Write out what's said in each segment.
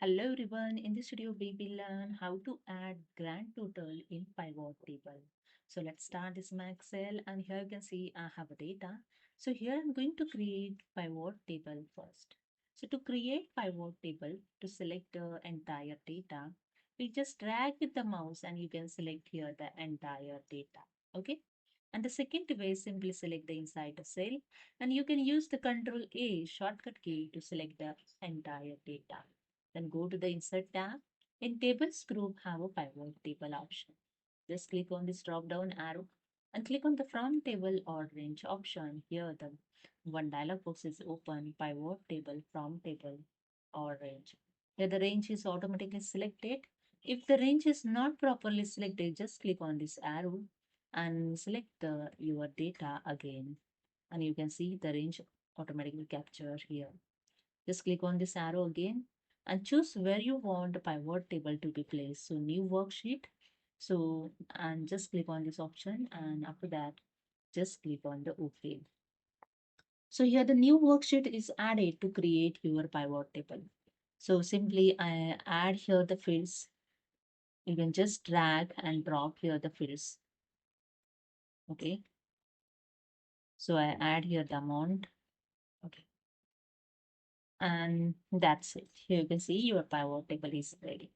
Hello everyone, in this video we will learn how to add grand total in pivot table. So let's start this my Excel, and here you can see I have a data. So here I'm going to create pivot table first. So to create pivot table, to select the entire data, we just drag with the mouse and you can select here the entire data. Okay. And the second way, simply select the inside the cell, and you can use the Control A shortcut key to select the entire data. Then go to the Insert tab. In Tables group, have a Pivot Table option. Just click on this drop-down arrow and click on the From Table or Range option. Here, the one dialog box is open, Pivot Table, From Table or Range. Here, the range is automatically selected. If the range is not properly selected, just click on this arrow and select your data again. And you can see the range automatically captured here. Just click on this arrow again and choose where you want the pivot table to be placed. So new worksheet. So, and just click on this option, and after that, just click on the OK. So here the new worksheet is added to create your pivot table. So simply I add here the fields. You can just drag and drop here the fields. Okay. So I add here the amount. Okay. And that's it. Here you can see your pivot table is ready.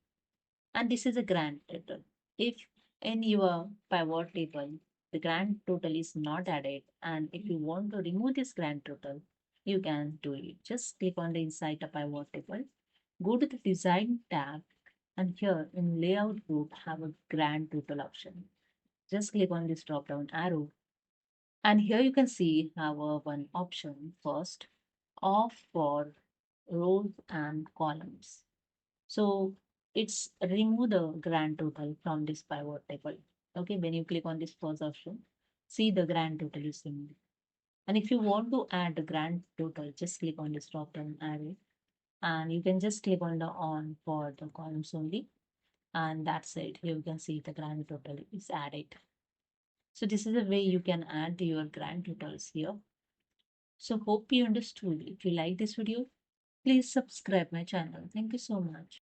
And this is a grand total. If in your pivot table, the grand total is not added, and if you want to remove this grand total, you can do it. Just click on the inside the pivot table, go to the Design tab, and here in Layout group, have a grand total option. Just click on this drop down arrow, and here you can see our one option first, off for rows and columns. So it's remove the grand total from this pivot table. Okay, when you click on this first option, see the grand total is removed. And if you want to add the grand total, just click on this drop down arrow, and you can just click on the on for the columns only. And that's it. Here you can see the grand total is added. So this is the way you can add your grand totals here. So hope you understood. If you like this video, please subscribe my channel. Thank you so much.